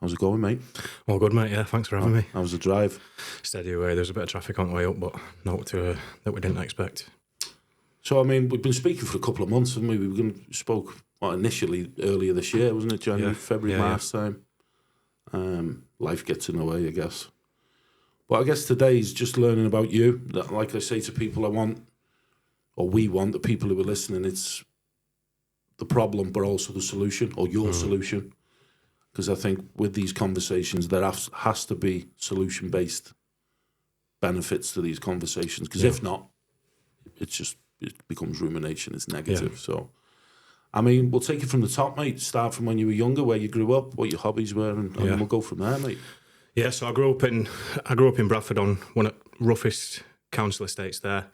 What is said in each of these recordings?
How's it going, mate? All good, mate. Yeah, thanks for having me. How was the drive? Steady away. There's a bit of traffic on the way up, but not that we didn't expect. So, I mean, we've been speaking for a couple of months, haven't we? Spoke initially earlier this year, wasn't it? January, February, March time. Life gets in the way, I guess. But I guess today's just learning about you. That, like I say to people, we want, the people who are listening, it's the problem, but also the solution, or your solution. Because I think with these conversations, there has to be solution-based benefits to these conversations. Because if not, it becomes rumination. It's negative. Yeah. So, I mean, we'll take it from the top, mate. Start from when you were younger, where you grew up, what your hobbies were, and then we'll go from there, mate. Yeah, so I grew up in Bradford on one of the roughest council estates there.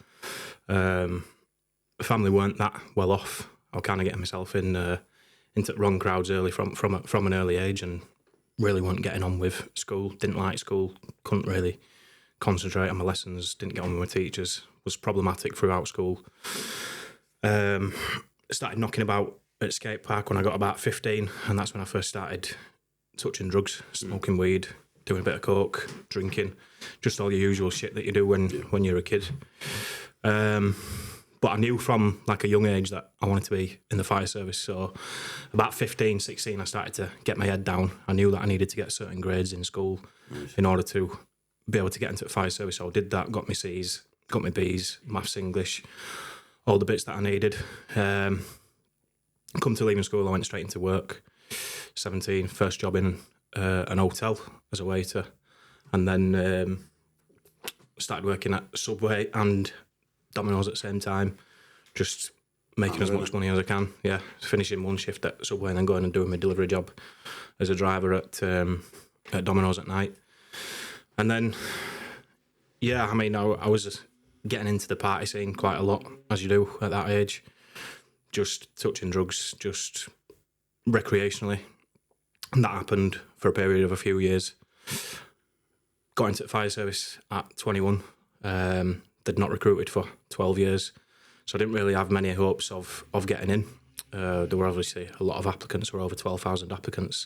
Family weren't that well off. I was kind of getting myself into wrong crowds early from an early age, and really weren't getting on with school. Didn't like school. Couldn't really concentrate on my lessons. Didn't get on with my teachers. Was problematic throughout school. Started knocking about at skate park when I got about 15, and that's when I first started touching drugs, smoking weed, doing a bit of coke, drinking, just all the usual shit that you do when you're a kid. But I knew from like a young age that I wanted to be in the fire service. So about 15, 16, I started to get my head down. I knew that I needed to get certain grades in school in order to be able to get into the fire service. So I did that, got my C's, got my B's, maths, English, all the bits that I needed. Come to leaving school, I went straight into work. 17, first job in an hotel as a waiter. And then started working at Subway and Domino's at the same time, just making as much money as I can. Yeah, finishing one shift at Subway and then going and doing my delivery job as a driver at Domino's at night. And then, I mean, I was getting into the party scene quite a lot, as you do at that age. Just touching drugs, just recreationally. And that happened for a period of a few years. Got into the fire service at 21. They'd not recruited for 12 years, so I didn't really have many hopes of getting in. There were obviously a lot of applicants, there were over 12,000 applicants.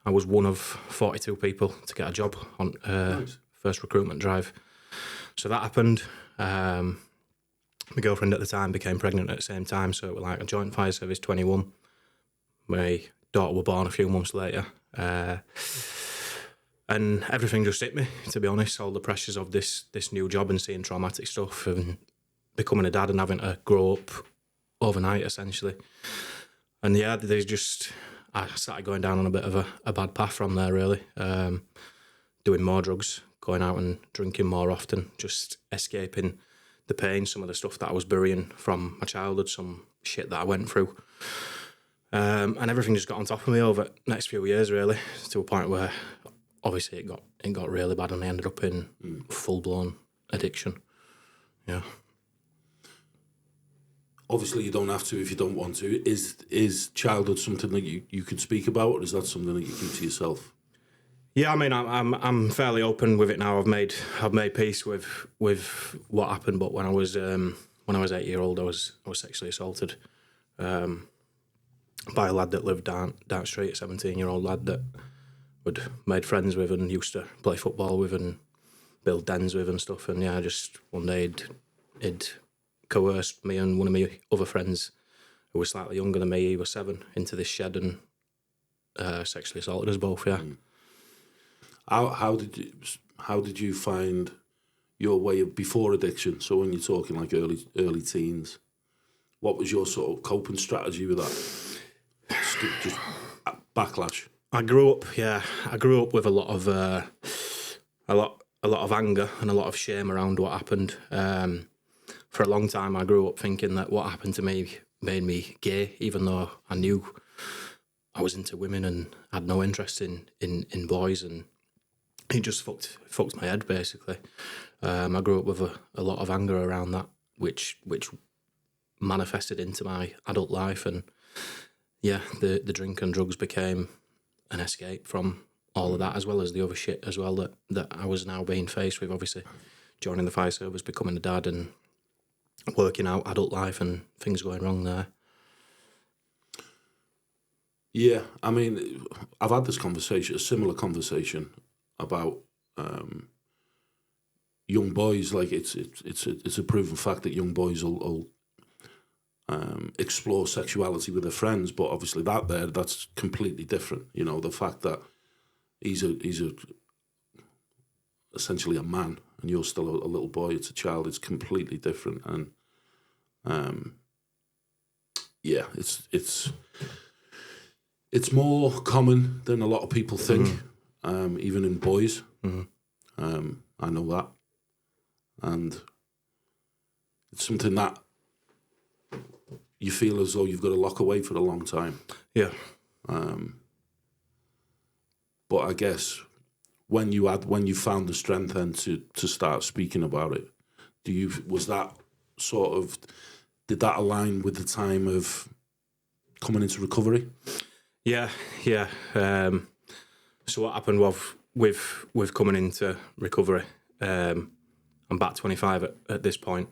I was one of 42 people to get a job on first recruitment drive. So that happened. My girlfriend at the time became pregnant at the same time, so it was like a joint fire service, 21. My daughter was born a few months later. And everything just hit me, to be honest. All the pressures of this new job and seeing traumatic stuff and becoming a dad and having to grow up overnight, essentially. And I started going down on a bit of a bad path from there, really. Doing more drugs, going out and drinking more often, just escaping the pain, some of the stuff that I was burying from my childhood, some shit that I went through. And everything just got on top of me over the next few years, really, to a point where obviously it got really bad and I ended up in full-blown addiction. Yeah. Obviously you don't have to if you don't want to. Is childhood something that you can speak about, or is that something that you keep to yourself? Yeah, I mean, I'm fairly open with it now. I've made peace with what happened, but when I was 8 years old, I was sexually assaulted by a lad that lived down street, a 17-year-old lad that would made friends with and used to play football with and build dens with and stuff. And just one day he'd coerced me and one of my other friends who was slightly younger than me, he was 7, into this shed and sexually assaulted us both. Yeah. How did you find your way of before addiction? So when you're talking like early teens, what was your sort of coping strategy with that? Just backlash. I grew up with a lot of anger and a lot of shame around what happened. For a long time, I grew up thinking that what happened to me made me gay, even though I knew I was into women and had no interest in boys, and it just fucked my head, basically. I grew up with a lot of anger around that, which manifested into my adult life, and the drink and drugs became an escape from all of that, as well as the other shit as well that I was now being faced with, obviously joining the fire service, becoming a dad and working out adult life and things going wrong there. Yeah, I mean, I've had this conversation, a similar conversation about young boys. Like it's a proven fact that young boys will explore sexuality with their friends, but obviously that's completely different. You know, the fact that he's essentially a man and you're still a little boy, it's a child, it's completely different. And yeah, it's more common than a lot of people think, even in boys. I know that. And it's something that you feel as though you've got to lock away for a long time. Yeah. But I guess when you found the strength then to start speaking about it, did that align with the time of coming into recovery? Yeah. So what happened was with coming into recovery, I'm about 25 at this point.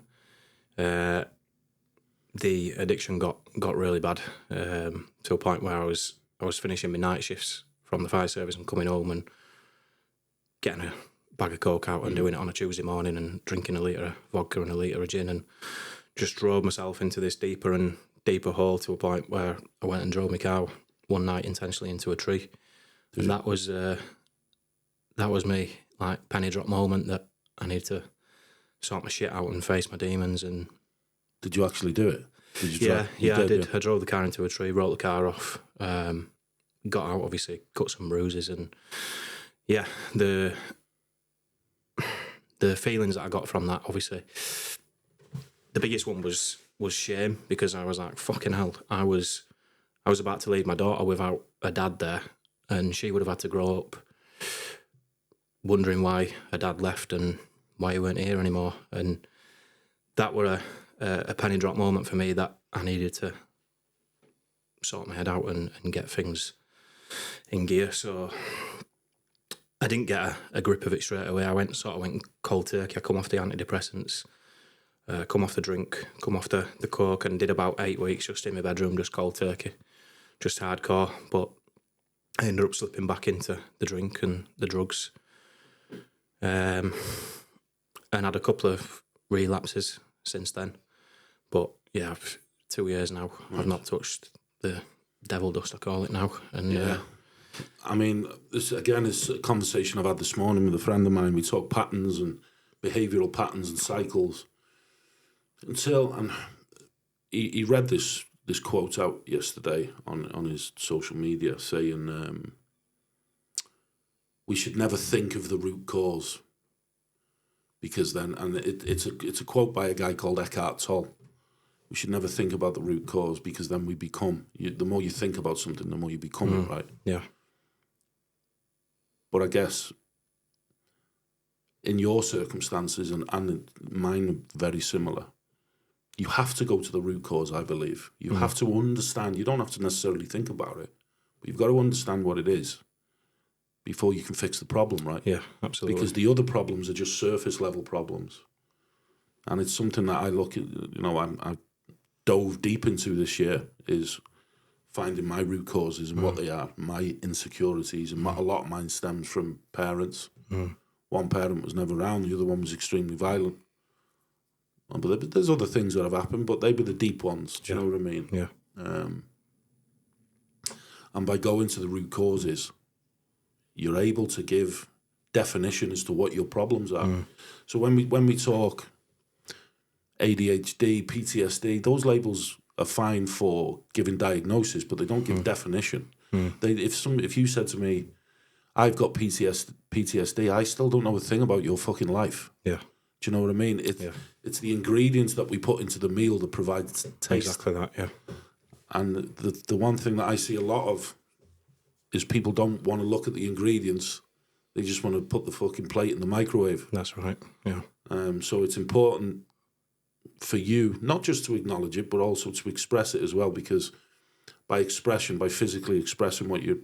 The addiction got really bad, to a point where I was finishing my night shifts from the fire service and coming home and getting a bag of coke out and doing it on a Tuesday morning and drinking a litre of vodka and a litre of gin, and just drove myself into this deeper and deeper hole, to a point where I went and drove my car one night intentionally into a tree. And that was me, like, penny drop moment that I need to sort my shit out and face my demons. And did you actually do it? I did. I drove the car into a tree, wrote the car off, got out, obviously, cut some bruises, and yeah, the feelings that I got from that, obviously, the biggest one was shame, because I was like, fucking hell, I was about to leave my daughter without a dad there, and she would have had to grow up wondering why her dad left and why he weren't here anymore. And that were a penny drop moment for me, that I needed to sort my head out and get things in gear. So I didn't get a grip of it straight away. I went cold turkey. I come off the antidepressants, come off the drink, come off the coke, and did about 8 weeks just in my bedroom, just cold turkey, just hardcore. But I ended up slipping back into the drink and the drugs, and had a couple of relapses since then. But yeah, 2 years now. I've not touched the devil dust, I call it now. And yeah. I mean, this again is a conversation I've had this morning with a friend of mine. We talk patterns and behavioural patterns and cycles. And he read this quote out yesterday on his social media, saying we should never think of the root cause, because then, and it's a quote by a guy called Eckhart Tolle. We should never think about the root cause, because then we become. The more you think about something, the more you become it, right? Yeah. But I guess in your circumstances and mine are very similar. You have to go to the root cause, I believe. You have to understand. You don't have to necessarily think about it, but you've got to understand what it is before you can fix the problem, right? Yeah, absolutely. Because the other problems are just surface level problems. And it's something that I look at, I dove deep into this year, is finding my root causes and what they are, my insecurities. And a lot of mine stems from parents. One parent was never around, the other one was extremely violent. But there's other things that have happened, but they were the deep ones. Do you know what I mean? Yeah. And by going to the root causes, you're able to give definition as to what your problems are. So when we talk ADHD, PTSD, those labels are fine for giving diagnosis, but they don't give definition. If you said to me, I've got PTSD, I still don't know a thing about your fucking life. Yeah. Do you know what I mean? It's the ingredients that we put into the meal that provide taste. Exactly that, yeah. And the one thing that I see a lot of is people don't want to look at the ingredients. They just want to put the fucking plate in the microwave. That's right, yeah. So it's important for you not just to acknowledge it, but also to express it as well, because by physically expressing what your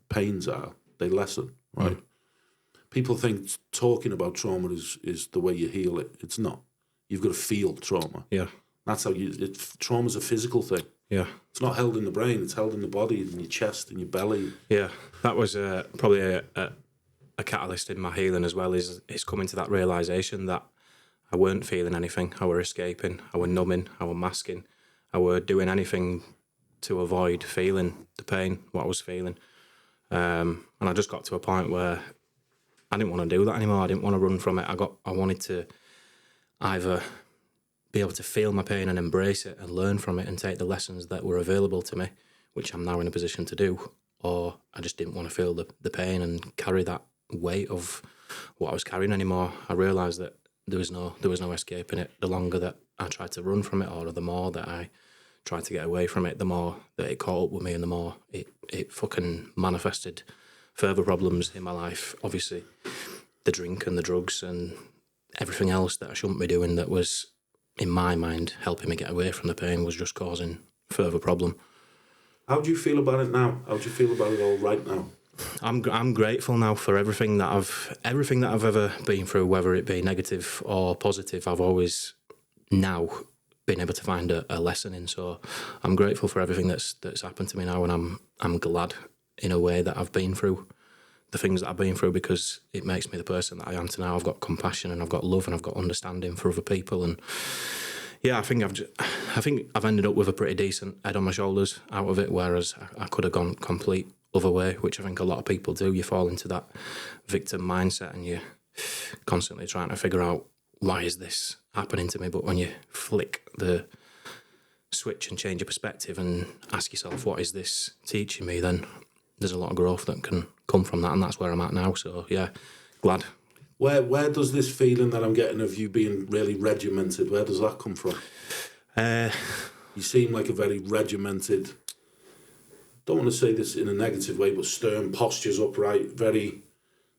pains are, they lessen, right? People think talking about trauma is the way you heal it. It's not. You've got to feel trauma. Yeah. That's how trauma's a physical thing. Yeah. It's not held in the brain, it's held in the body, in your chest, in your belly. Yeah. That was probably a catalyst in my healing as well, is coming to that realisation that I weren't feeling anything. I were escaping, I were numbing, I were masking, I were doing anything to avoid feeling the pain, what I was feeling. And I just got to a point where I didn't want to do that anymore. I didn't want to run from it. I wanted to either be able to feel my pain and embrace it and learn from it and take the lessons that were available to me, which I'm now in a position to do, or I just didn't want to feel the pain and carry that weight of what I was carrying anymore. I realised that there was no escaping it. The longer that I tried to run from it, or the more that I tried to get away from it, the more that it caught up with me and the more it fucking manifested further problems in my life. Obviously, the drink and the drugs and everything else that I shouldn't be doing that was, in my mind, helping me get away from the pain was just causing further problem. How do you feel about it now? How do you feel about it all right now? I'm grateful now for everything that I've ever been through, whether it be negative or positive. I've always now been able to find a lesson in. So I'm grateful for everything that's happened to me now, and I'm glad in a way that I've been through the things that I've been through, because it makes me the person that I am to now. I've got compassion and I've got love and I've got understanding for other people, and yeah, I think I've ended up with a pretty decent head on my shoulders out of it, whereas I could have gone complete other way, which I think a lot of people do. You fall into that victim mindset and you're constantly trying to figure out, why is this happening to me? But when you flick the switch and change your perspective and ask yourself, what is this teaching me, then there's a lot of growth that can come from that, and that's where I'm at now. So yeah, glad. Where does this feeling that I'm getting of you being really regimented, where does that come from? You seem like a very regimented, don't want to say this in a negative way, but stern, postures upright, very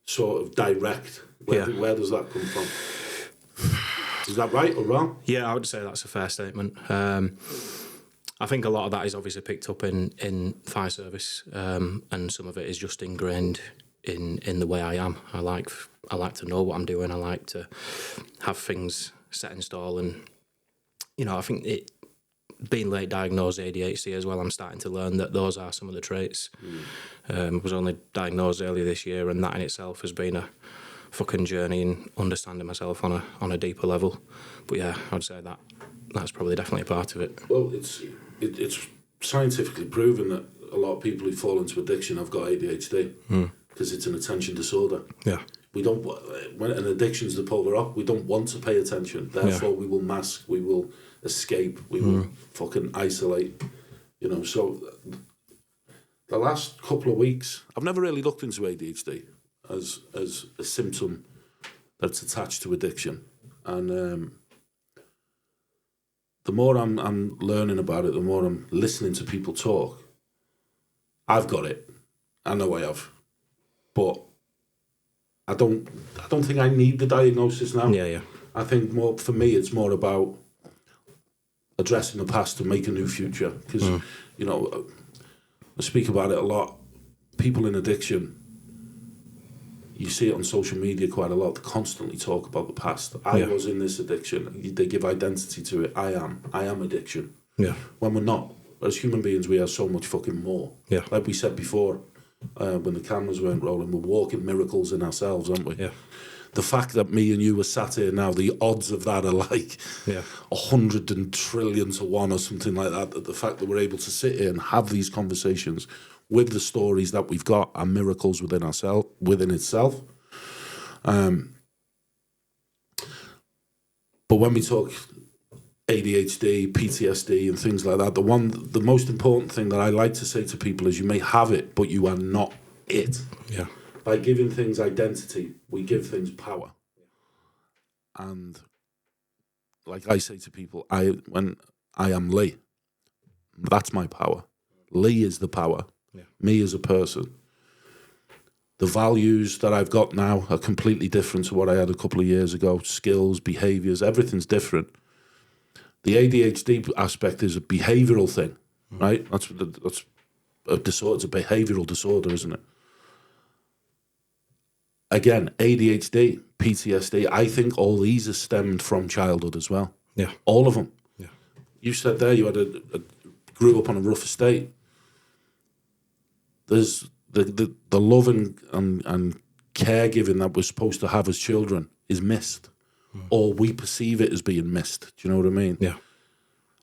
sort of direct. Where does that come from? Is that right or wrong? Yeah, I would say that's a fair statement. I think a lot of that is obviously picked up in fire service, and some of it is just ingrained in the way I am. I like to know what I'm doing. I like to have things set in stall, and I think being late diagnosed ADHD as well, I'm starting to learn that those are some of the traits. I was only diagnosed earlier this year, and that in itself has been a fucking journey in understanding myself on a deeper level. But yeah, I'd say that's probably definitely a part of it. Well, it's scientifically proven that a lot of people who fall into addiction have got ADHD because it's an attention disorder. Yeah. We don't, when an addiction's the polar opposite, we don't want to pay attention. Therefore, we will mask, we will escape, we will fucking isolate. So the last couple of weeks, I've never really looked into ADHD as a symptom that's attached to addiction. And the more I'm learning about it, the more I'm listening to people talk. I've got it. I know I have. But I don't think I need the diagnosis now. Yeah. I think more for me, it's more about addressing the past to make a new future. Because, I speak about it a lot. People in addiction, you see it on social media quite a lot. They constantly talk about the past. I was in this addiction. They give identity to it. I am addiction. Yeah. When we're not. As human beings, we are so much fucking more. Yeah. Like we said before, when the cameras weren't rolling, we're walking miracles in ourselves, aren't we? Yeah. The fact that me and you are sat here now, the odds of that are like 100 trillion to 1 or something like that. That the fact that we're able to sit here and have these conversations with the stories that we've got are miracles within itself. But when we talk ADHD, PTSD and things like that, the most important thing that I like to say to people is you may have it, but you are not it. Yeah. By giving things identity, we give things power. And like I say to people, when I am Lee, that's my power. Lee is the power. Yeah. Me as a person. The values that I've got now are completely different to what I had a couple of years ago. Skills, behaviours, everything's different. The ADHD aspect is a behavioural thing, right? That's a disorder. It's a behavioural disorder, isn't it? Again, ADHD, PTSD, I think all these are stemmed from childhood as well. Yeah. All of them. Yeah. you said there you had grew up on a rough estate. There's the love and caregiving that we're supposed to have as children is missed, or we perceive it as being missed. Do you know what I mean? Yeah.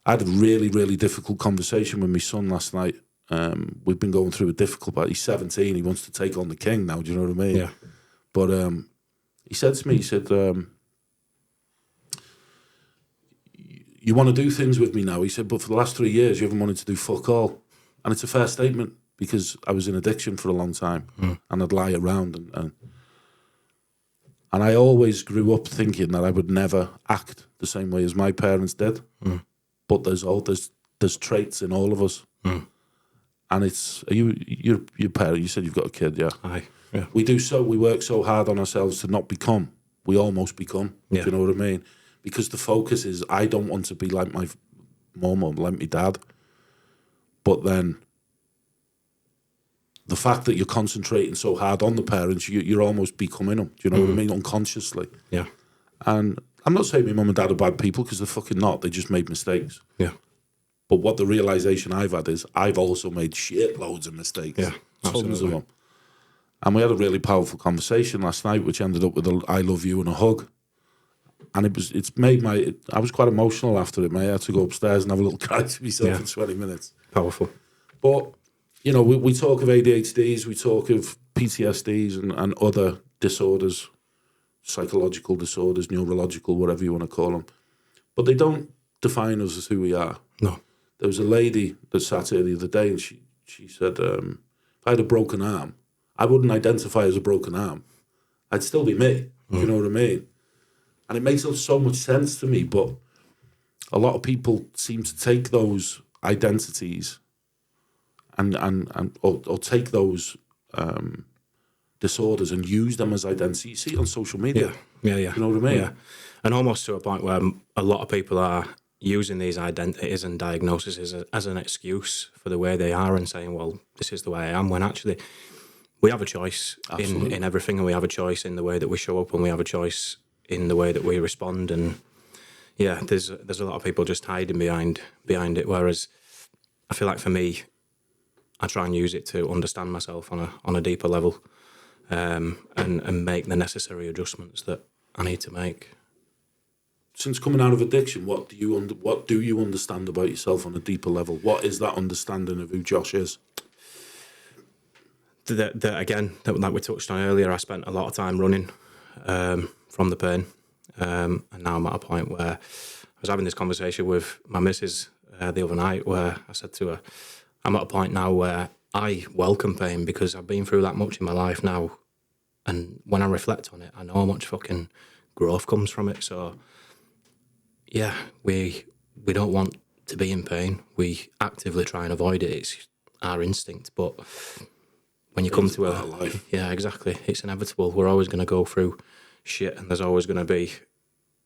I had a really, really difficult conversation with my son last night. We've been going through a difficult part. He's 17. He wants to take on the king now. Do you know what I mean? Yeah. But he said to me, he said, you want to do things with me now? He said, but for the last 3 years, you haven't wanted to do fuck all. And it's a fair statement because I was in addiction for a long time and I'd lie around. And I always grew up thinking that I would never act the same way as my parents did. But there's traits in all of us. And it's, your parent, you said you've got a kid, yeah? Aye. Yeah. We work so hard on ourselves to not become. We almost become. Yeah. Do you know what I mean? Because the focus is, I don't want to be like my mum or like my dad. But then the fact that you're concentrating so hard on the parents, you're almost becoming them. Do you know what I mean? Unconsciously. Yeah. And I'm not saying my mum and dad are bad people because they're fucking not. They just made mistakes. Yeah. But what the realisation I've had is I've also made shitloads of mistakes. Yeah, Tons absolutely. of them. And we had a really powerful conversation last night, which ended up with a I love you and a hug. And I was quite emotional after it, mate. I had to go upstairs and have a little cry to myself in 20 minutes. Powerful. But, you know, we talk of ADHDs, we talk of PTSDs and other disorders, psychological disorders, neurological, whatever you want to call them. But they don't define us as who we are. No. There was a lady that sat here the other day and she said, if I had a broken arm, I wouldn't identify as a broken arm. I'd still be me. You know what I mean? And it makes so much sense to me, but a lot of people seem to take those identities or take those disorders and use them as identity. You see it on social media. Yeah. You know what I mean? Yeah. And almost to a point where a lot of people are using these identities and diagnoses as an excuse for the way they are and saying, well, this is the way I am, when actually we have a choice in everything, and we have a choice in the way that we show up, and we have a choice in the way that we respond. And yeah, there's a lot of people just hiding behind it, whereas I feel like for me, I try and use it to understand myself on a deeper level, and make the necessary adjustments that I need to make. Since coming out of addiction, what do you understand about yourself on a deeper level? What is that understanding of who Josh is? Like we touched on earlier, I spent a lot of time running from the pain, and now I'm at a point where I was having this conversation with my missus the other night, where I said to her, I'm at a point now where I welcome pain because I've been through that much in my life now, and when I reflect on it, I know how much fucking growth comes from it. So yeah, we don't want to be in pain. We actively try and avoid it. It's our instinct. But when you come to life, yeah, exactly, it's inevitable. We're always going to go through shit, and there's always going to be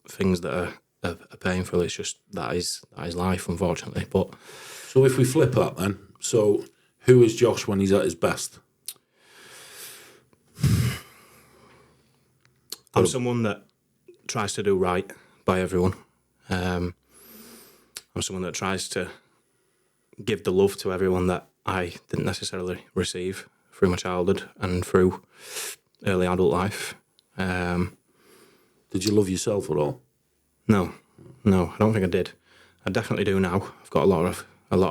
things that are painful. It's just that is life, unfortunately. But so if we flip that, then, so who is Josh when he's at his best? I'm someone that tries to do right by everyone. I'm someone that tries to give the love to everyone that I didn't necessarily receive through my childhood and through early adult life. Did you love yourself at all? No, I don't think I did. I definitely do now. I've got a lot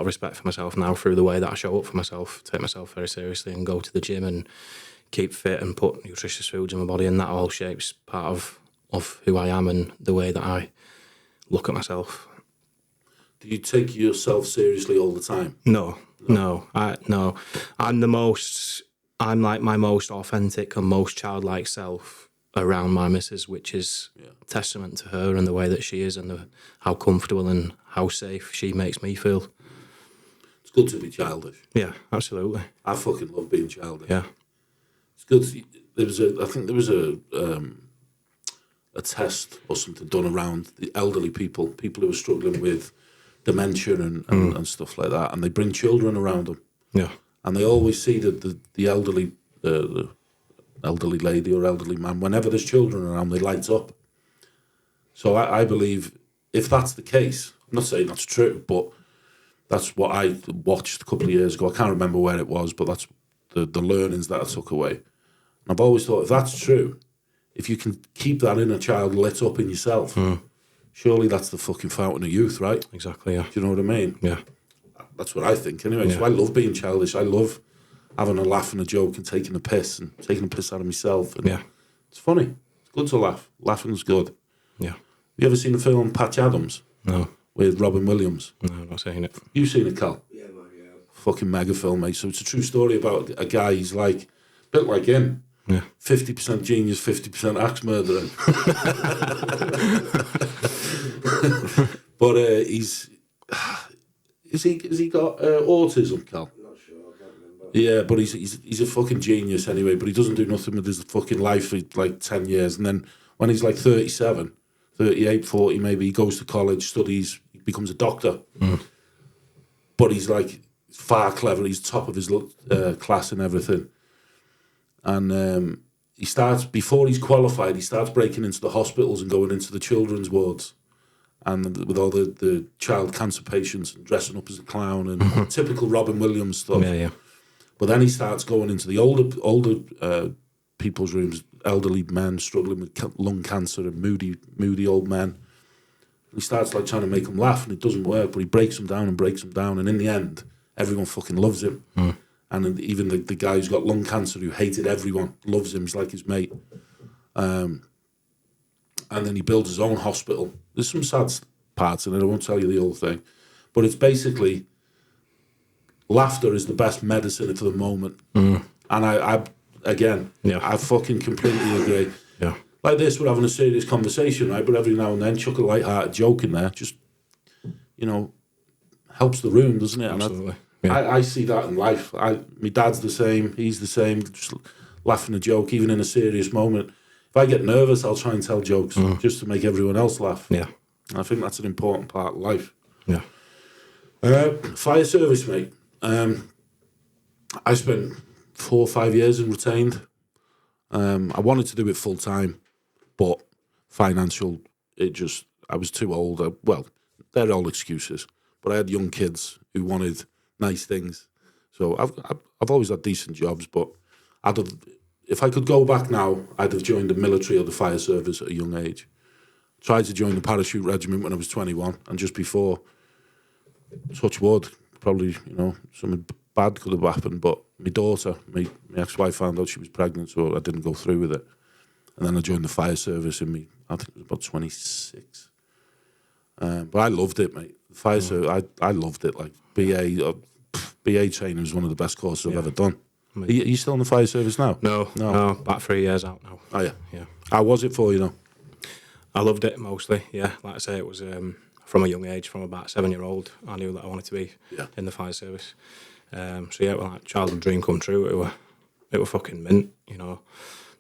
of respect for myself now through the way that I show up for myself, take myself very seriously, and go to the gym and keep fit and put nutritious foods in my body, and that all shapes part of who I am and the way that I look at myself. Do you take yourself seriously all the time? No. I'm like my most authentic and most childlike self around my missus, which is testament to her and the way that she is, and how comfortable and how safe she makes me feel. It's good to be childish. Yeah, absolutely. I fucking love being childish. Yeah. It's good. I think there was a test or something done around the elderly people who are struggling with dementia and stuff like that, and they bring children around them. Yeah. And they always see the elderly the elderly lady or elderly man, whenever there's children around, they light up. So I believe if that's the case, not saying that's true, but that's what I watched a couple of years ago. I can't remember where it was, but that's the learnings that I took away. And I've always thought, if that's true, if you can keep that inner child lit up in yourself, surely that's the fucking fountain of youth, right? Exactly, yeah. Do you know what I mean? Yeah. That's what I think anyway. Yeah. So I love being childish. I love having a laugh and a joke and taking a piss out of myself. And it's funny. It's good to laugh. Laughing's good. Yeah. You ever seen the film Patch Adams? No. With Robin Williams? No, I've not seen it. You've seen it, Cal? Yeah, man, yeah. Fucking mega film, mate. So it's a true story about a guy, he's like, a bit like him. Yeah. 50% genius, 50% axe murderer. But has he got autism, Cal? I'm not sure, I can't remember. Yeah, but he's a fucking genius anyway, but he doesn't do nothing with his fucking life for like 10 years. And then when he's like 37, 38, 40 maybe, he goes to college, studies, he becomes a doctor. But he's like far clever, he's top of his class and everything. And he starts, before he's qualified, he starts breaking into the hospitals and going into the children's wards. And with all the child cancer patients and dressing up as a clown and typical Robin Williams stuff. Yeah, yeah. But then he starts going into the older people's rooms, elderly men struggling with lung cancer and moody old men. He starts like trying to make them laugh, and it doesn't work. But he breaks them down, and in the end, everyone fucking loves him. And even the guy who's got lung cancer, who hated everyone, loves him. He's like his mate. And then he builds his own hospital. There's some sad parts in it. I won't tell you the whole thing, but it's basically laughter is the best medicine for the moment. And I fucking completely agree. Yeah. Like this, we're having a serious conversation, right? But every now and then, chuck a light-hearted joke in there, just, helps the room, doesn't it? Absolutely. And I see that in life. My dad's the same. He's the same. Just laughing a joke, even in a serious moment. If I get nervous, I'll try and tell jokes just to make everyone else laugh. Yeah. And I think that's an important part of life. Yeah. Fire service, mate. I spent 4 or 5 years in retained. I wanted to do it full time, but financial, I was too old. They're all excuses. But I had young kids who wanted nice things. So I've always had decent jobs, but if I could go back now, I'd have joined the military or the fire service at a young age. Tried to join the parachute regiment when I was 21, and just before, touch wood, probably, something bad could have happened, but my daughter, my ex-wife, found out she was pregnant, so I didn't go through with it. And then I joined the fire service I think it was about 26. But I loved it, mate. The fire service, I loved it. Like BA training was one of the best courses I've ever done. Are you still in the fire service now? No, about 3 years out now. Oh, yeah. Yeah. How was it for you, though? I loved it mostly, yeah. Like I say, it was from a young age, from about 7-year-old, I knew that I wanted to be in the fire service. So yeah, like childhood dream come true. It were fucking mint,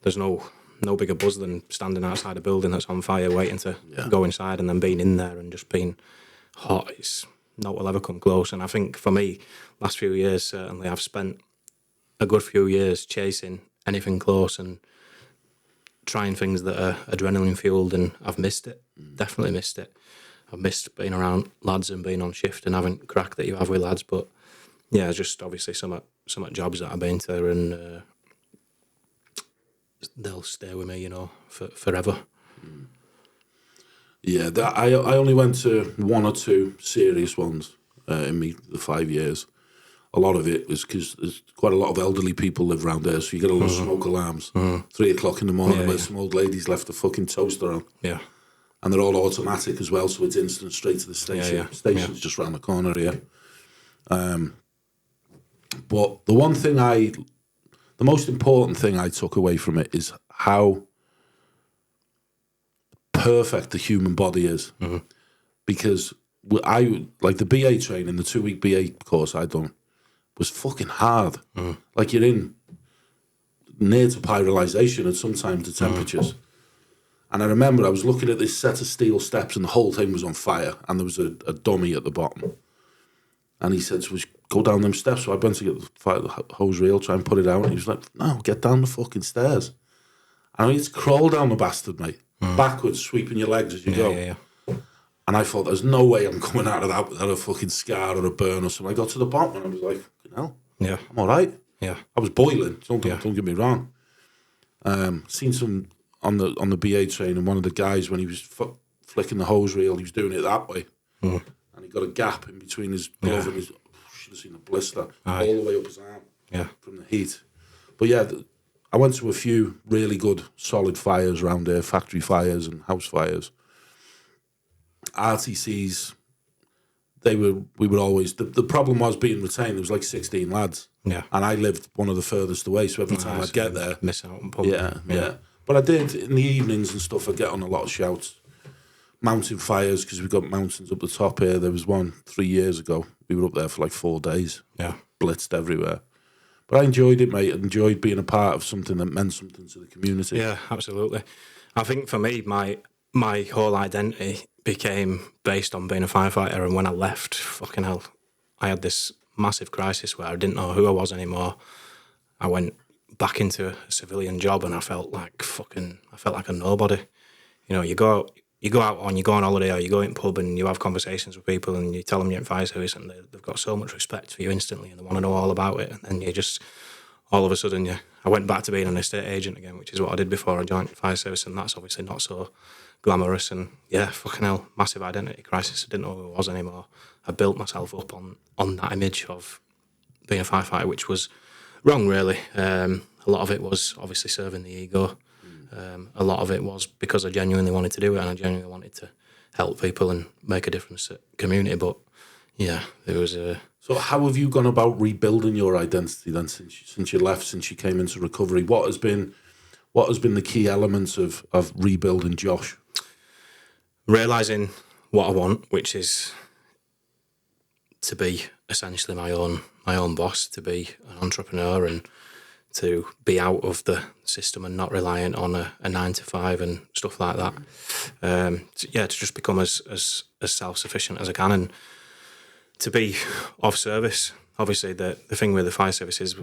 There's no bigger buzz than standing outside a building that's on fire, waiting to go inside, and then being in there and just being hot. It's no will ever come close. And I think for me, last few years certainly, I've spent a good few years chasing anything close and trying things that are adrenaline fueled, and I've missed it. Definitely missed it. I've missed being around lads and being on shift and having crack that you have with lads. But yeah, just obviously some jobs that I've been to, and they'll stay with me, forever. Yeah, I only went to 1 or 2 serious ones in the 5 years. A lot of it was because there's quite a lot of elderly people live around there, so you get a lot of smoke alarms. 3 o'clock in the morning where some old ladies left the fucking toaster on. Yeah. And they're all automatic as well, so it's instant straight to the station. Yeah. Station's just round the corner here. But the most important thing I took away from it is how perfect the human body is. Because like the BA training, the 2-week BA course I'd done, was fucking hard. Like you're in near to pyralization at sometimes the temperatures. And I remember I was looking at this set of steel steps and the whole thing was on fire, and there was a dummy at the bottom. And he said, so we go down them steps. So I went to get the hose reel, try and put it out. And he was like, no, get down the fucking stairs. And I mean, it's crawl down the bastard, mate. Backwards, sweeping your legs as you go. And I thought, there's no way I'm coming out of that without a fucking scar or a burn or something. I got to the bottom and I was like, hell, Yeah. I'm all right. Yeah. I was boiling. Don't get me wrong. Seen some on the BA train, and one of the guys, when he was flicking the hose reel, he was doing it that way. And he got a gap in between his glove and his... should have seen a blister all the way up his arm from the heat. But yeah, I went to a few really good, solid fires around there, factory fires and house fires. RTCs, we were always... The problem was being retained. There was like 16 lads. Yeah. And I lived one of the furthest away, so every time I'd get there... Miss out on pub. Yeah. But I did, in the evenings and stuff, I'd get on a lot of shouts. Mountain fires, because we've got mountains up the top here. There was one 3 years ago. We were up there for like 4 days. Yeah. Blitzed everywhere. But I enjoyed it, mate. I enjoyed being a part of something that meant something to the community. Yeah, absolutely. I think for me, my whole identity became based on being a firefighter, and when I left, fucking hell, I had this massive crisis where I didn't know who I was anymore. I went back into a civilian job and I felt like a nobody. You know, you go out on holiday or you go in pub and you have conversations with people and you tell them you're in fire service and they've got so much respect for you instantly and they want to know all about it. And then you just, all of a sudden, I went back to being an estate agent again, which is what I did before I joined fire service, and that's obviously not so glamorous. And yeah, fucking hell, massive identity crisis. I didn't know who I was anymore. I built myself up on that image of being a firefighter, which was wrong, really. A lot of it was obviously serving the ego. A lot of it was because I genuinely wanted to do it and I genuinely wanted to help people and make a difference to the community. But yeah, there was a... So how have you gone about rebuilding your identity then since you left, since you came into recovery? What has been the key elements of rebuilding Josh? Realising what I want, which is to be essentially my own boss, to be an entrepreneur and to be out of the system and not reliant on a 9-to-5 and stuff like that. To just become as self-sufficient as I can and to be of service. Obviously, the thing with the fire services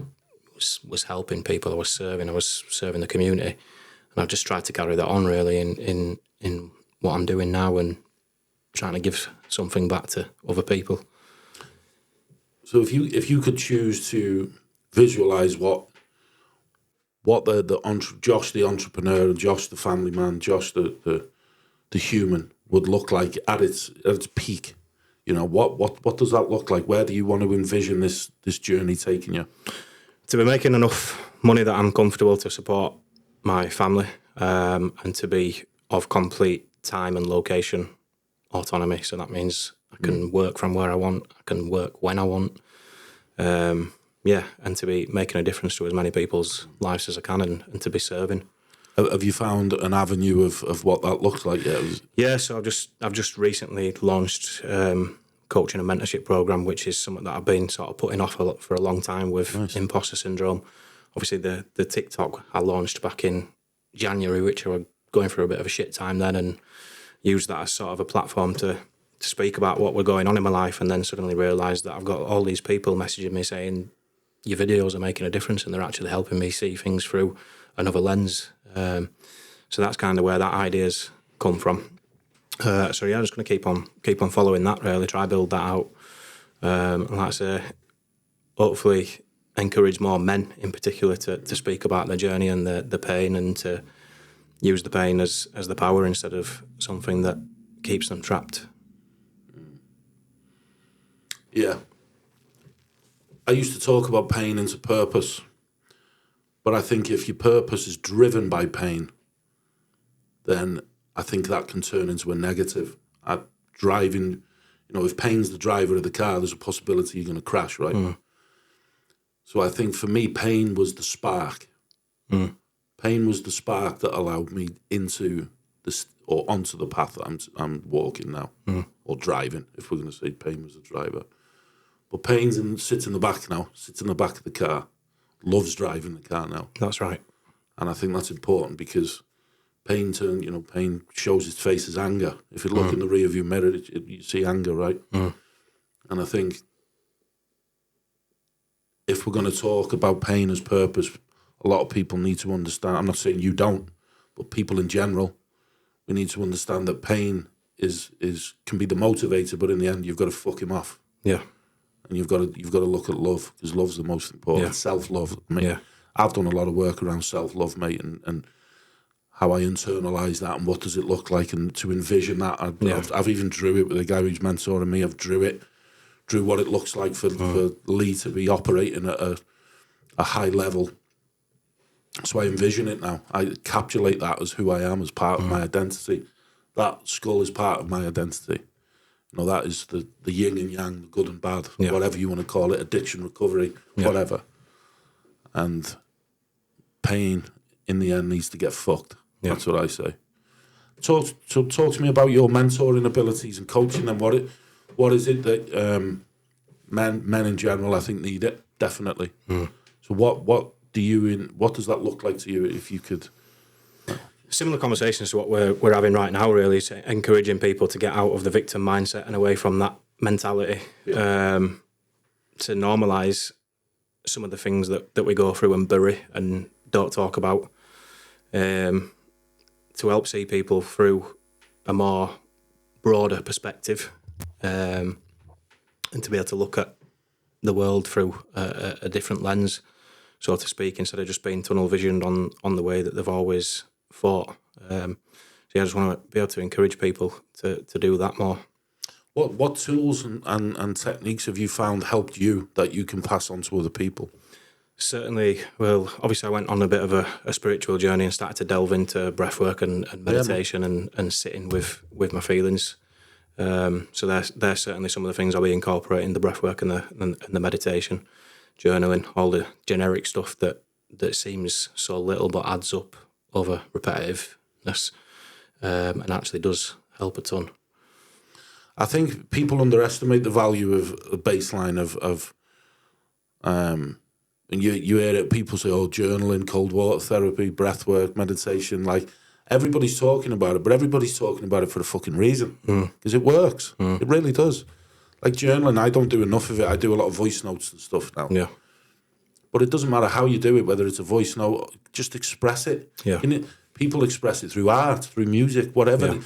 was helping people. I was serving the community, and I've just tried to carry that on really in what I'm doing now and trying to give something back to other people. So if you could choose to visualize what Josh the entrepreneur, Josh the family man, Josh the human would look like at its peak, you know, what does that look like? Where do you want to envision this journey taking you? To be making enough money that I'm comfortable to support my family, and to be of complete time and location autonomy. So that means I can work from where I want, I can work when I want. And to be making a difference to as many people's lives as I can and to be serving. Have you found an avenue of what that looks like yet? Yeah, so I've just recently launched coaching and mentorship program, which is something that I've been sort of putting off for a long time with imposter syndrome. Obviously, the TikTok I launched back in January, which I was going through a bit of a shit time then, and used that as sort of a platform to speak about what were going on in my life, and then suddenly realised that I've got all these people messaging me saying, your videos are making a difference and they're actually helping me see things through another lens. So that's kind of where that idea's come from. I'm just going to keep on following that, really, try build that out. And like I say, hopefully encourage more men in particular to speak about their journey and the pain, and to use the pain as the power instead of something that keeps them trapped. Yeah. I used to talk about pain as a purpose, but I think if your purpose is driven by pain, then I think that can turn into a negative. Driving, if pain's the driver of the car, there's a possibility you're going to crash, right? Mm. So I think for me, pain was the spark. Mm. Pain was the spark that allowed me into this or onto the path that I'm walking now, or driving, if we're going to say pain was the driver. But pain sits in the back now, sits in the back of the car, loves driving the car now. That's right. And I think that's important because pain shows its face as anger. If you look in the rear view mirror, you see anger, right? Mm. And I think if we're going to talk about pain as purpose, a lot of people need to understand, I'm not saying you don't, but people in general, we need to understand that pain can be the motivator, but in the end, you've got to fuck him off. Yeah. And you've got to look at love, because love's the most important. Yeah. Self-love. I mean, Yeah. I've done a lot of work around self-love, mate, and how I internalise that and what does it look like, and to envision that. I've even drew it with a guy who's mentoring me. I've drew what it looks like for Lee to be operating at a high level. So I envision it now. I encapsulate that as who I am, as part of my identity. That skull is part of my identity. You know, that is the yin and yang, the good and bad, whatever you want to call it, addiction, recovery, whatever. And pain, in the end, needs to get fucked. Yeah. That's what I say. Talk to me about your mentoring abilities and coaching, and what is it that men in general, I think, need it, definitely. So what does that look like to you, if you could? Similar conversations to what we're having right now, really, is encouraging people to get out of the victim mindset and away from that mentality, to normalise some of the things that we go through and bury and don't talk about, to help see people through a more broader perspective, and to be able to look at the world through a different lens, so to speak, instead of just being tunnel visioned on the way that they've always thought. So I just want to be able to encourage people to do that more. What tools and techniques have you found helped you that you can pass on to other people? Certainly, well, obviously I went on a bit of a spiritual journey and started to delve into breathwork and meditation and sitting with my feelings. So they're certainly some of the things I'll be incorporating: the breathwork and the meditation, journaling, all the generic stuff that seems so little but adds up over repetitiveness, and actually does help a ton. I think people underestimate the value of a baseline of and you hear it, people say, oh, journaling, cold water therapy, breathwork, meditation, like everybody's talking about it, but everybody's talking about it for a fucking reason, because it works. It really does. Like journaling, I don't do enough of it. I do a lot of voice notes and stuff now. Yeah. But it doesn't matter how you do it, whether it's a voice note, just express it. Yeah. People express it through art, through music, whatever. Yeah.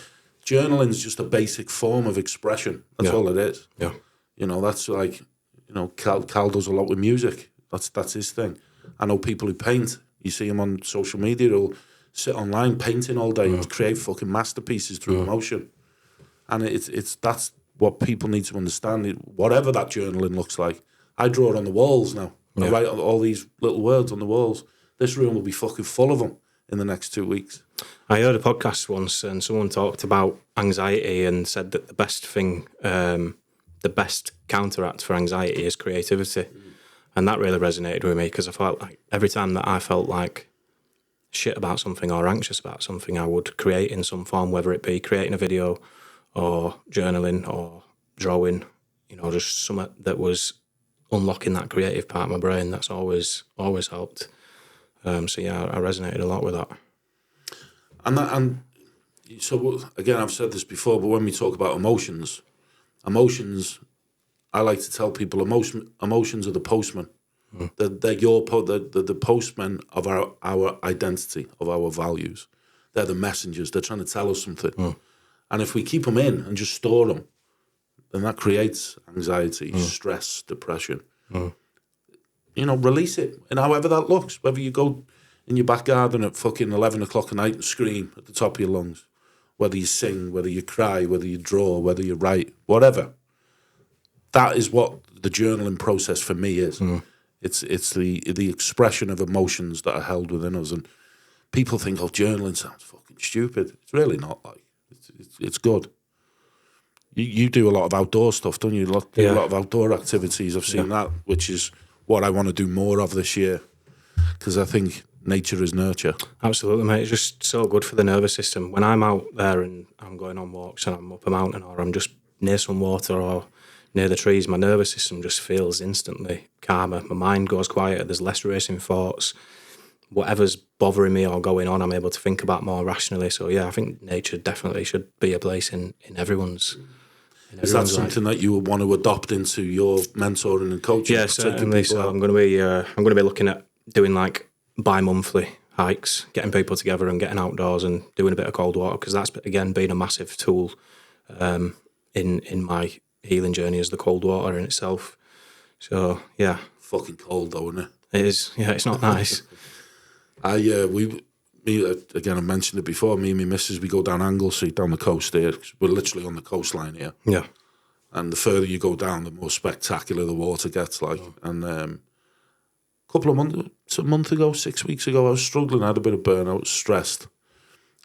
Journaling is just a basic form of expression. That's all it is. Yeah. You know, that's like, you know, Cal does a lot with music. That's his thing. I know people who paint. You see them on social media, they'll sit online painting all day and create fucking masterpieces through emotion. And it's that's what people need to understand. Whatever that journaling looks like. I draw it on the walls now. I write all these little words on the walls. This room will be fucking full of them in the next 2 weeks. I heard a podcast once and someone talked about anxiety and said that the best thing, the best counteract for anxiety is creativity. And that really resonated with me, because I felt like every time that I felt like shit about something or anxious about something, I would create in some form, whether it be creating a video or journaling or drawing, you know, just something that was unlocking that creative part of my brain. That's always helped. So yeah, I resonated a lot with that. And so again, I've said this before, but when we talk about emotions, I like to tell people emotions are the postman. They're the postmen of our identity, of our values. They're the messengers. They're trying to tell us something. And if we keep them in and just store them, then that creates anxiety, stress, depression. You know, release it. And however that looks, whether you go in your back garden at fucking 11 o'clock at night and scream at the top of your lungs, whether you sing, whether you cry, whether you draw, whether you write, whatever. That is what the journaling process for me is. It's the expression of emotions that are held within us. And people think, oh, journaling sounds fucking stupid. It's really not. Like it's good. You do a lot of outdoor stuff, don't you? A lot of outdoor activities. I've seen that, which is what I want to do more of this year, because I think nature is nurture. Absolutely, mate. It's just so good for the nervous system. When I'm out there and I'm going on walks and I'm up a mountain or I'm just near some water or near the trees, my nervous system just feels instantly calmer. My mind goes quieter. There's less racing thoughts. Whatever's bothering me or going on, I'm able to think about more rationally. So yeah, I think nature definitely should be a place in everyone's. Is that something that you would want to adopt into your mentoring and coaching? Yeah, certainly. So I'm going to be looking at doing like bi-monthly hikes, getting people together and getting outdoors and doing a bit of cold water, because that's again been a massive tool in my healing journey is the cold water in itself. So yeah, fucking cold though, isn't it? it is. Yeah, it's not nice. Again, I mentioned it before. Me and my missus, we go down Anglesey, down the coast here. 'Cause we're literally on the coastline here. Yeah. And the further you go down, the more spectacular the water gets. Like, and a month ago, 6 weeks ago, I was struggling. I had a bit of burnout, stressed,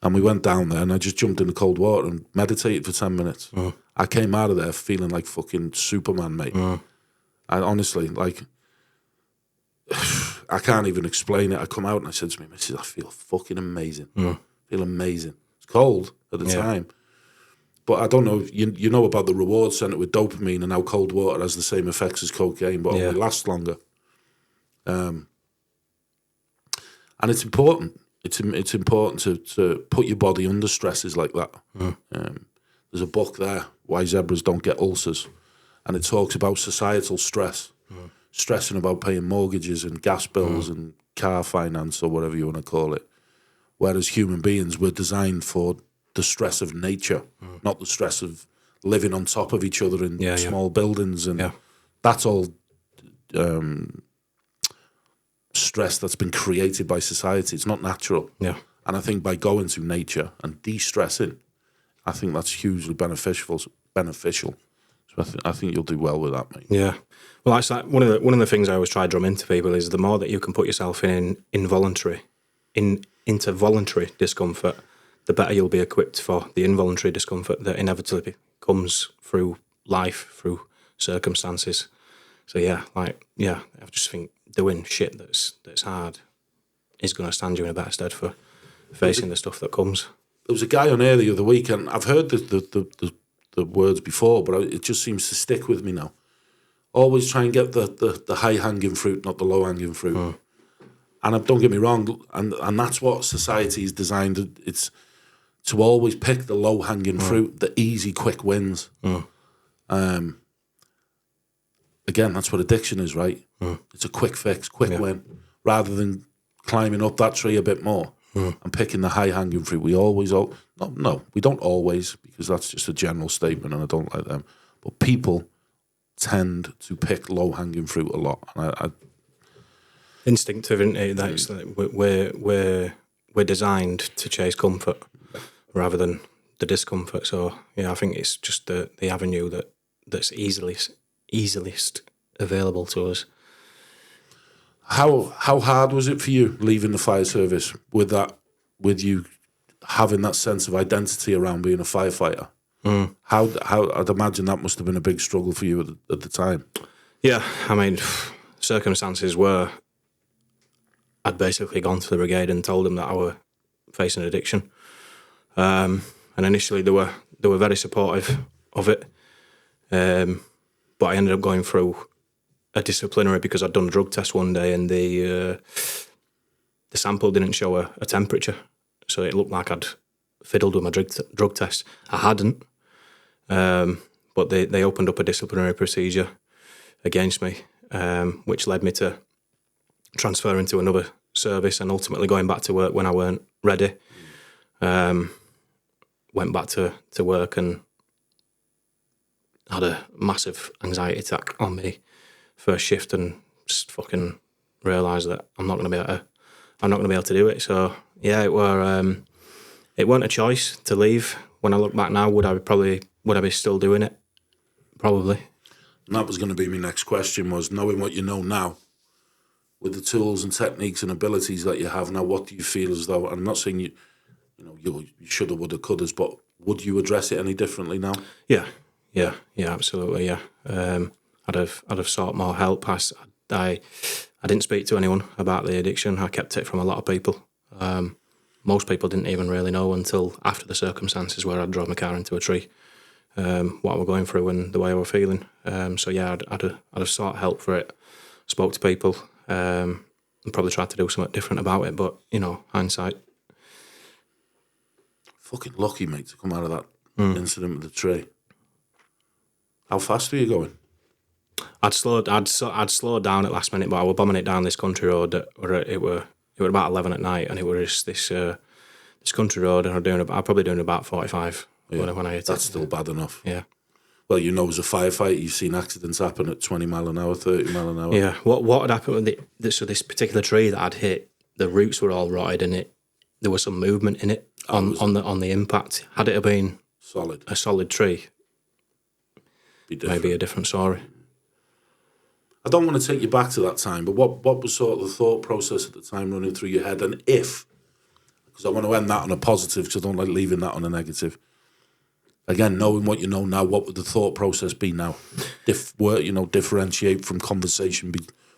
and we went down there, and I just jumped in the cold water and meditated for 10 minutes. I came out of there feeling like fucking Superman, mate. I honestly, like, I can't even explain it. I come out and I said to me, Mrs., I feel fucking amazing. I feel amazing. It's cold at the time. But I don't know, you know about the reward centre with dopamine and how cold water has the same effects as cocaine, but only lasts longer. And it's important. It's important to put your body under stresses like that. There's a book there, Why Zebras Don't Get Ulcers, and it talks about societal stress. Stressing about paying mortgages and gas bills and car finance or whatever you want to call it. Whereas human beings, we're designed for the stress of nature, not the stress of living on top of each other in small buildings. And that's all stress that's been created by society. It's not natural. Yeah. And I think by going to nature and de-stressing, I think that's hugely beneficial. So I think you'll do well with that, mate. Yeah. Well, that's like one of the things I always try to drum into people is the more that you can put yourself into voluntary discomfort, the better you'll be equipped for the involuntary discomfort that inevitably comes through life, through circumstances. So I just think doing shit that's hard is going to stand you in a better stead for facing the stuff that comes. There was a guy on air the other week, and I've heard the words before, but it just seems to stick with me now. Always try and get the high-hanging fruit, not the low-hanging fruit. And don't get me wrong, and that's what society is designed. It's to always pick the low-hanging fruit, the easy, quick wins. Again, that's what addiction is, right? It's a quick fix, quick win, rather than climbing up that tree a bit more and picking the high-hanging fruit. We always, we don't always, because that's just a general statement, and I don't like them. But people tend to pick low-hanging fruit a lot. And instinctive, isn't it? That's like we're designed to chase comfort rather than the discomfort. So I think it's just the avenue that's easiest available to us. How hard was it for you leaving the fire service with you having that sense of identity around being a firefighter? How I'd imagine that must have been a big struggle for you at the time. Yeah, I mean, circumstances were I'd basically gone to the brigade and told them that I were facing addiction, and initially they were very supportive of it, but I ended up going through a disciplinary because I'd done a drug test one day and the sample didn't show a temperature, so it looked like I'd fiddled with my drug test. I hadn't. But they opened up a disciplinary procedure against me, which led me to transfer into another service and ultimately going back to work when I weren't ready. Went back to work and had a massive anxiety attack on me first shift and just fucking realised that I'm not going to be able to do it. So it weren't a choice to leave. When I look back now, would I be still doing it? Probably. And that was going to be my next question, was knowing what you know now, with the tools and techniques and abilities that you have now, what do you feel as though, I'm not saying you shoulda, woulda, couldas, but would you address it any differently now? Yeah, absolutely, yeah. I'd have sought more help. I didn't speak to anyone about the addiction. I kept it from a lot of people. Most people didn't even really know until after the circumstances where I'd drove my car into a tree, what I was going through and the way I was feeling. I'd have sought help for it, spoke to people, and probably tried to do something different about it. But, hindsight. Fucking lucky, mate, to come out of that incident with the tree. How fast were you going? I'd slowed down at last minute, but I was bombing it down this country road. It were about 11 at night, and it was this country road, and I'd probably doing about 45 when I hit That's it. still bad enough. Yeah. Well, you know, as a firefighter, you've seen accidents happen at 20 mile an hour, 30 mile an hour. Yeah. What had happened with so this particular tree that I'd hit, the roots were all rotted and there was some movement in it on the impact. Had it have been a solid tree, maybe a different story. I don't want to take you back to that time, but what was sort of the thought process at the time running through your head? And because I want to end that on a positive, because I don't like leaving that on a negative. Again, knowing what you know now, what would the thought process be now? Differentiate from conversation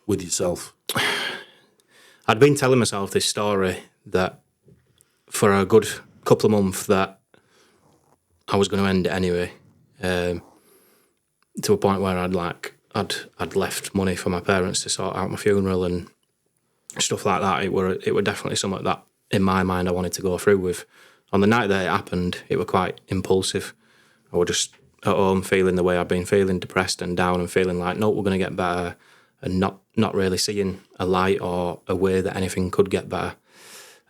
with yourself. I'd been telling myself this story that for a good couple of months that I was going to end it anyway, to a point where I'd left money for my parents to sort out my funeral and stuff like that. It were definitely something that in my mind I wanted to go through with. On the night that it happened, it were quite impulsive. I was just at home feeling the way I've been feeling, depressed and down, and feeling like, no, we're going to get better, and not really seeing a light or a way that anything could get better.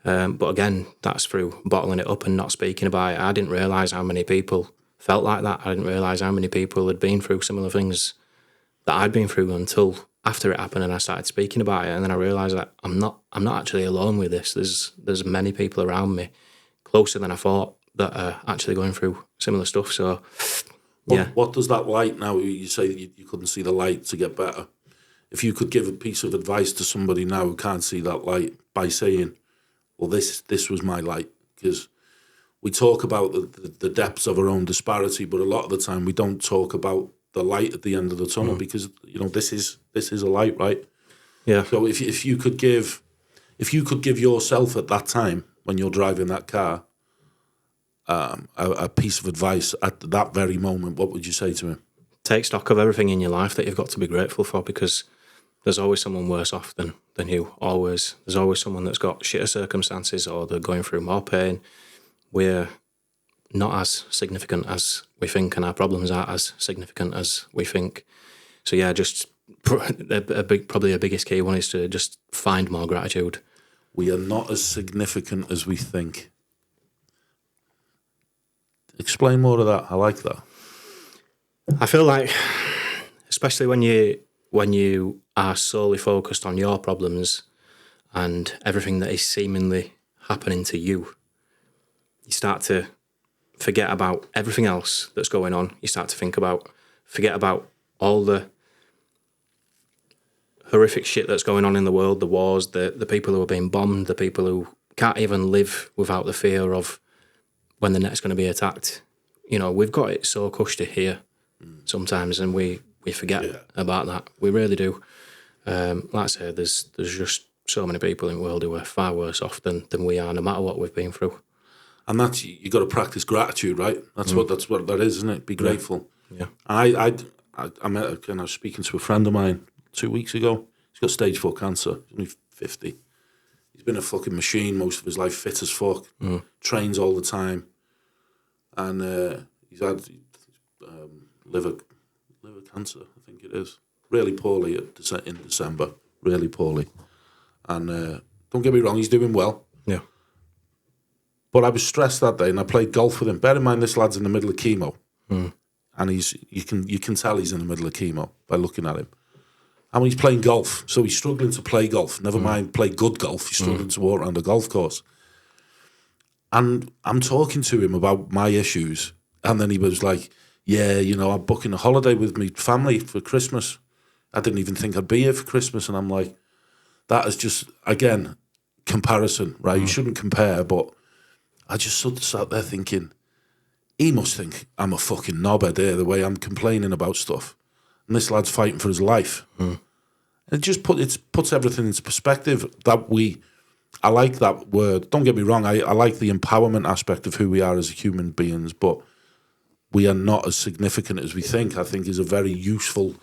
But again, that's through bottling it up and not speaking about it. I didn't realise how many people felt like that. I didn't realise how many people had been through similar things that I'd been through until after it happened and I started speaking about it. And then I realised that I'm not actually alone with this. There's many people around me, closer than I thought, that are actually going through similar stuff. So, yeah. What does that light now? You say you couldn't see the light to get better. If you could give a piece of advice to somebody now who can't see that light by saying, well, this was my light, because we talk about the depths of our own disparity, but a lot of the time we don't talk about the light at the end of the tunnel because, this is a light, right? Yeah. So if you could give yourself at that time when you're driving that car a piece of advice at that very moment, what would you say to him? Take stock of everything in your life that you've got to be grateful for, because there's always someone worse off than you, always. There's always someone that's got shitter circumstances or they're going through more pain. We're not as significant as we think, and our problems aren't as significant as we think. So yeah, just probably a biggest key one is to just find more gratitude. We are not as significant as we think. Explain more of that. I like that. I feel like, especially when you are solely focused on your problems and everything that is seemingly happening to you, you start to forget about everything else that's going on. You start to forget about all the horrific shit that's going on in the world, the wars, the people who are being bombed, the people who can't even live without the fear of when the net's going to be attacked. We've got it so cushy here sometimes, and we forget about that. We really do. Like I say, there's just so many people in the world who are far worse off than we are, no matter what we've been through. And that's, you got to practice gratitude, right? That's what that is, isn't it? Be grateful. Yeah. I was speaking to a friend of mine 2 weeks ago. He's got stage 4 cancer. He's only 50. He's been a fucking machine most of his life, fit as fuck, trains all the time, and he's had liver cancer, I think it is. Really poorly in December, really poorly. And don't get me wrong, he's doing well. Yeah. But I was stressed that day, and I played golf with him. Bear in mind, this lad's in the middle of chemo, and you can tell he's in the middle of chemo by looking at him. And he's playing golf, so he's struggling to play golf. Never mind play good golf. He's struggling to walk around a golf course. And I'm talking to him about my issues, and then he was like, "Yeah, I'm booking a holiday with my family for Christmas. I didn't even think I'd be here for Christmas." And I'm like, that is just, again, comparison, right? You shouldn't compare, but I just sat there thinking, he must think I'm a fucking knobhead here, the way I'm complaining about stuff. And this lad's fighting for his life. And it just puts everything into perspective I like that word. Don't get me wrong, I like the empowerment aspect of who we are as human beings, but we are not as significant as we think, I think is a very useful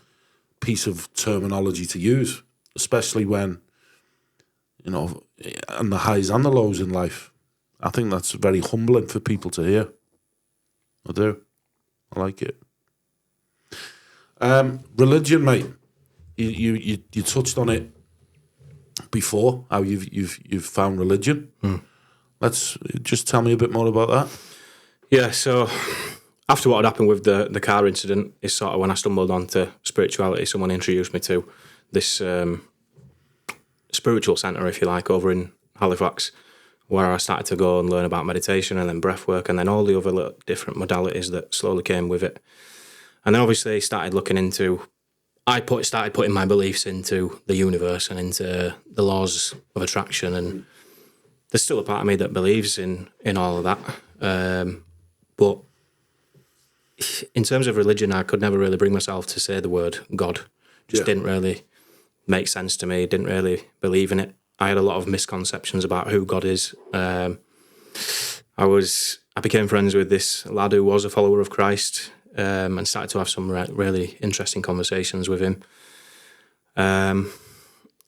piece of terminology to use, especially when, and the highs and the lows in life. I think that's very humbling for people to hear. I do. I like it. Religion, mate. You touched on it before, how you've found religion. Let's just tell me a bit more about that. Yeah, so after what had happened with the car incident is sort of when I stumbled onto spirituality. Someone introduced me to this spiritual centre, if you like, over in Halifax, where I started to go and learn about meditation and then breath work and then all the other little different modalities that slowly came with it. And then obviously started looking into, started putting my beliefs into the universe and into the laws of attraction. And there's still a part of me that believes in all of that. But in terms of religion, I could never really bring myself to say the word God. Just didn't really make sense to me. Didn't really believe in it. I had a lot of misconceptions about who God is. I became friends with this lad who was a follower of Christ, and started to have some really interesting conversations with him.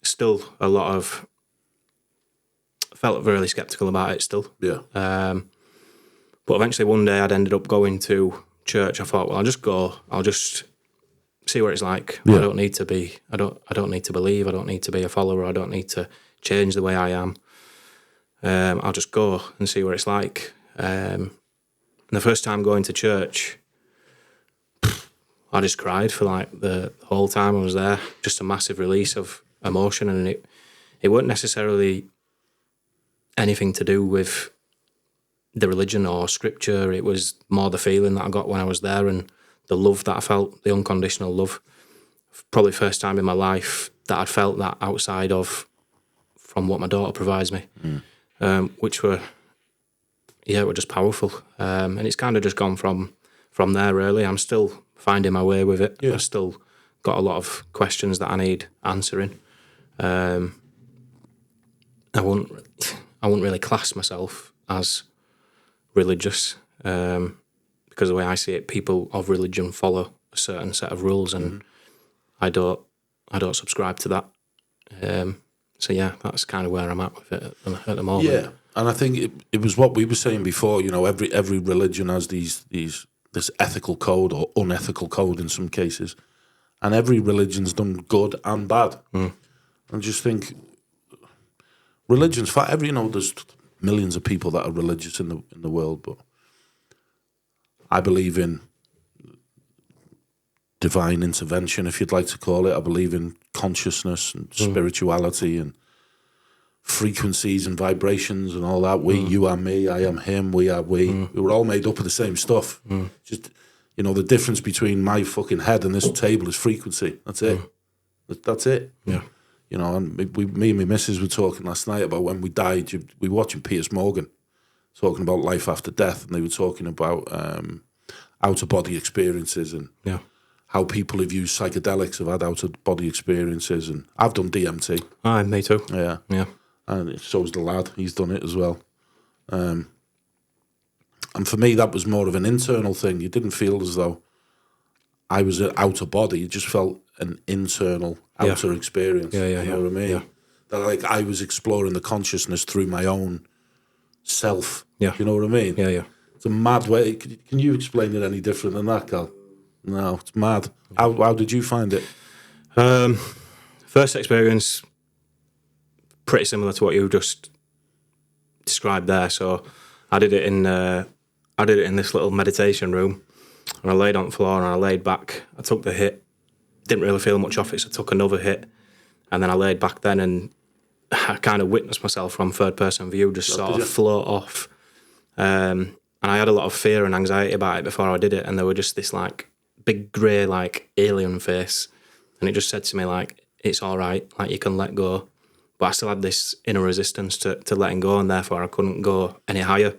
Still a lot of, felt really skeptical about it still. Yeah. But eventually one day I'd ended up going to church. I thought, well, I'll just go. I'll just see what it's like. Yeah. I don't need to be. I don't need to believe. I don't need to be a follower. I don't need to change the way I am. I'll just go and see what it's like. And the first time going to church, I just cried for like the whole time I was there. Just a massive release of emotion, and it weren't necessarily anything to do with the religion or scripture. It was more the feeling that I got when I was there and the love that I felt, the unconditional love. Probably first time in my life that I'd felt that outside of from what my daughter provides me, which were just powerful. And it's kind of just gone from there, really. I'm still finding my way with it. Yeah. I've still got a lot of questions that I need answering. I wouldn't really class myself as religious, because the way I see it, people of religion follow a certain set of rules, and I don't subscribe to that. So yeah, that's kind of where I'm at with it at the moment. Yeah, and I think it was what we were saying before. You know, every religion has this ethical code or unethical code in some cases, and every religion's done good and bad. I just think religion's there's millions of people that are religious in the world, but I believe in divine intervention, if you'd like to call it. I believe in consciousness and spirituality and frequencies and vibrations and all that. You are me, I am him, we are we. We were all made up of the same stuff. Just, the difference between my fucking head and this table is frequency. That's it. That's it. Yeah. And me and my missus were talking last night about when we died. We were watching Piers Morgan talking about life after death, and they were talking about out-of-body experiences and how people who've used psychedelics have had out-of-body experiences. And I've done DMT. Aye, me too. Yeah. Yeah. And so's the lad. He's done it as well. And for me, that was more of an internal thing. You didn't feel as though I was out of body. You just felt an internal outer experience. You know what I mean? Yeah. That like I was exploring the consciousness through my own self. Yeah. You know what I mean? Yeah, yeah. It's a mad way. Can you explain it any different than that, Cal? No, it's mad. How did you find it? First experience, pretty similar to what you just described there. So I did it in this little meditation room, and I laid on the floor and I laid back. I took the hit, didn't really feel much off it, so I took another hit, and then I laid back then, and I kind of witnessed myself from third person view just sort of float off. And I had a lot of fear and anxiety about it before I did it, and there were just this like big grey like alien face, and it just said to me like, it's all right, like you can let go. But I still had this inner resistance to letting go, and therefore I couldn't go any higher.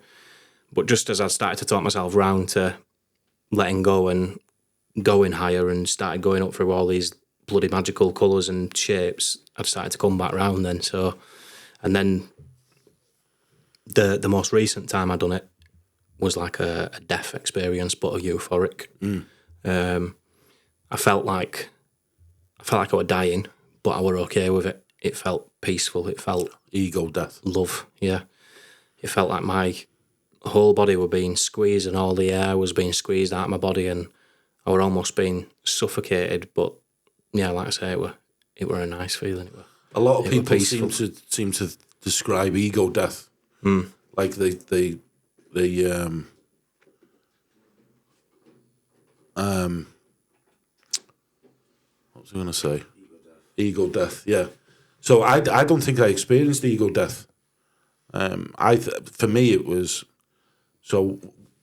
But just as I started to talk myself round to letting go and going higher and started going up through all these bloody magical colours and shapes, I'd started to come back round then. So, and then the most recent time I'd done it was like a death experience, but a euphoric. I felt like I was dying, but I were okay with it. It felt peaceful. It felt Ego death. Love, yeah. It felt like my whole body were being squeezed and all the air was being squeezed out of my body, and I were almost being suffocated. But yeah, like I say, it were a nice feeling. A lot of people seem to describe ego death like they what was I going to say? Ego death, yeah. So I don't think I experienced ego death. For me, it was, so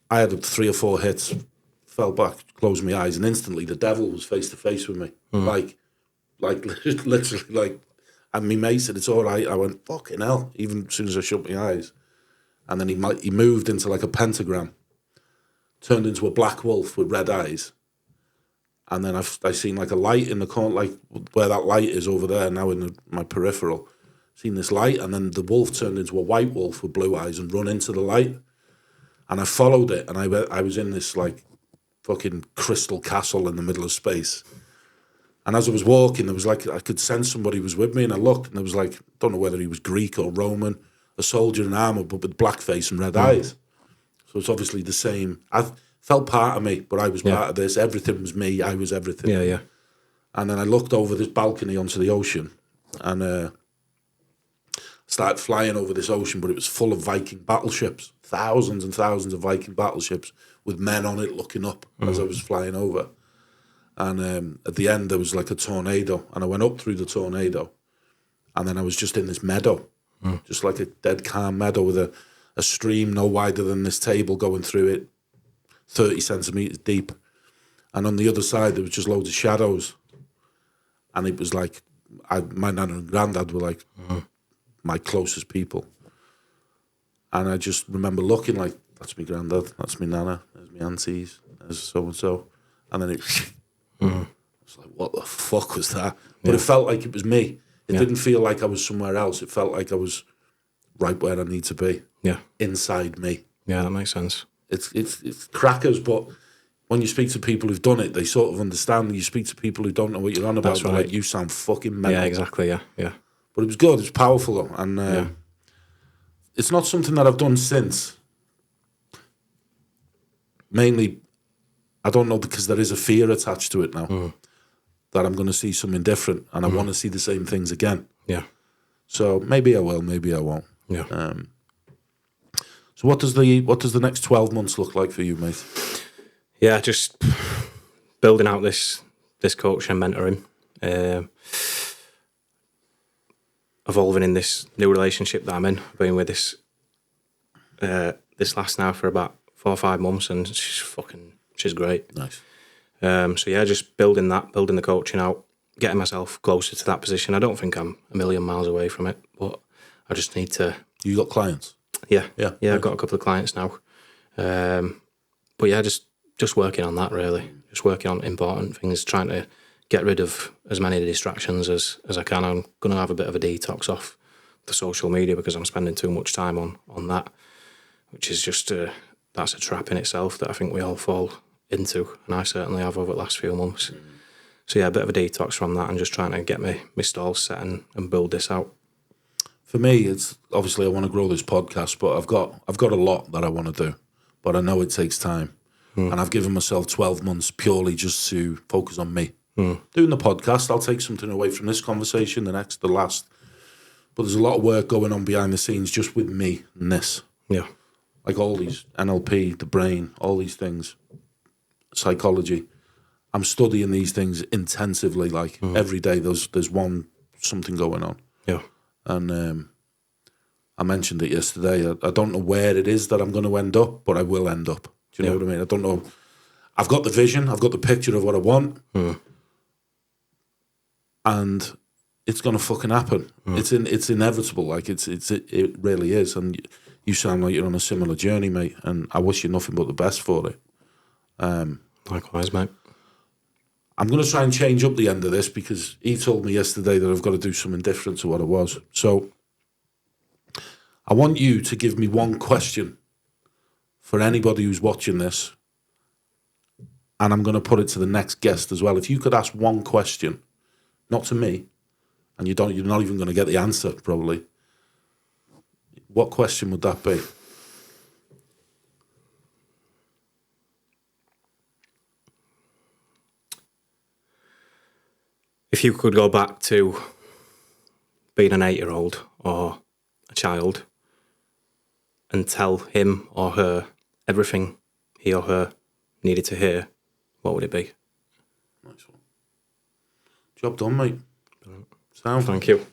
I had 3 or 4 hits, fell back, closed my eyes, and instantly the devil was face to face with me. Like literally, like, and my mate said, it's all right. I went, fucking hell, even as soon as I shut my eyes. And then he moved into like a pentagram, turned into a black wolf with red eyes. And then I seen like a light in the corner, like where that light is over there now in my peripheral. Seen this light, and then the wolf turned into a white wolf with blue eyes and run into the light. And I followed it, and I was in this like fucking crystal castle in the middle of space. And as I was walking, there was like, I could sense somebody was with me, and I looked, and there was like, don't know whether he was Greek or Roman, a soldier in armour, but with black face and red eyes. So it's obviously the same. I felt part of me, but I was part of this. Everything was me. I was everything. Yeah, yeah. And then I looked over this balcony onto the ocean, and started flying over this ocean, but it was full of Viking battleships, thousands and thousands of Viking battleships with men on it looking up as I was flying over. And at the end, there was like a tornado, and I went up through the tornado, and then I was just in this meadow, just like a dead calm meadow with a stream no wider than this table going through it, 30 centimetres deep. And on the other side, there was just loads of shadows. And it was like, my nan and granddad were like my closest people. And I just remember looking like, that's my granddad, that's my nana, there's my aunties, there's so-and-so. And then it was like, what the fuck was that? But it felt like it was me. It didn't feel like I was somewhere else. It felt like I was right where I need to be. Yeah. Inside me. Yeah, that makes sense. It's crackers, but when you speak to people who've done it, they sort of understand. You speak to people who don't know what you're on about, they're like, you sound fucking mental. Yeah, exactly, yeah. But it was good, it was powerful though. And it's not something that I've done since. Mainly, I don't know, because there is a fear attached to it now. That I'm going to see something different, and I want to see the same things again. Yeah. So maybe I will, maybe I won't. Yeah. So what does the next 12 months look like for you, mate? Yeah, just building out this coach and mentoring, evolving in this new relationship that I'm in. I've been with this last now for about 4 or 5 months, and she's great. Nice. So yeah, just building the coaching out, getting myself closer to that position. I don't think I'm a million miles away from it, but I just need to. You got clients? Yeah. I've got a couple of clients now, but yeah, just working on that really. Just working on important things, trying to get rid of as many distractions as I can. I'm going to have a bit of a detox off the social media because I'm spending too much time on that, which is just that's a trap in itself that I think we all fall into, and I certainly have over the last few months. So yeah, a bit of a detox from that, and just trying to get my stalls set and build this out. For me, it's obviously I want to grow this podcast, but I've got a lot that I want to do, but I know it takes time, and I've given myself 12 months purely just to focus on me. Doing the podcast, I'll take something away from this conversation, the last, but there's a lot of work going on behind the scenes just with me and this. Yeah, like all these NLP, the brain, all these things. Psychology. I'm studying these things intensively, like every day there's something going on. Yeah. And I mentioned it yesterday. I don't know where it is that I'm going to end up, but I will end up. Do you know what I mean? I don't know. I've got the vision. I've got the picture of what I want. And it's going to fucking happen. It's inevitable. Like it really is. And you sound like you're on a similar journey, mate. And I wish you nothing but the best for it. Likewise, mate. I'm going to try and change up the end of this because he told me yesterday that I've got to do something different to what it was. So I want you to give me one question for anybody who's watching this, and I'm going to put it to the next guest as well. If you could ask one question, not to me, and you're not even going to get the answer probably, what question would that be? If you could go back to being an 8-year-old or a child and tell him or her everything he or her needed to hear, what would it be? Nice one. Job done, mate. Sound. Thank you.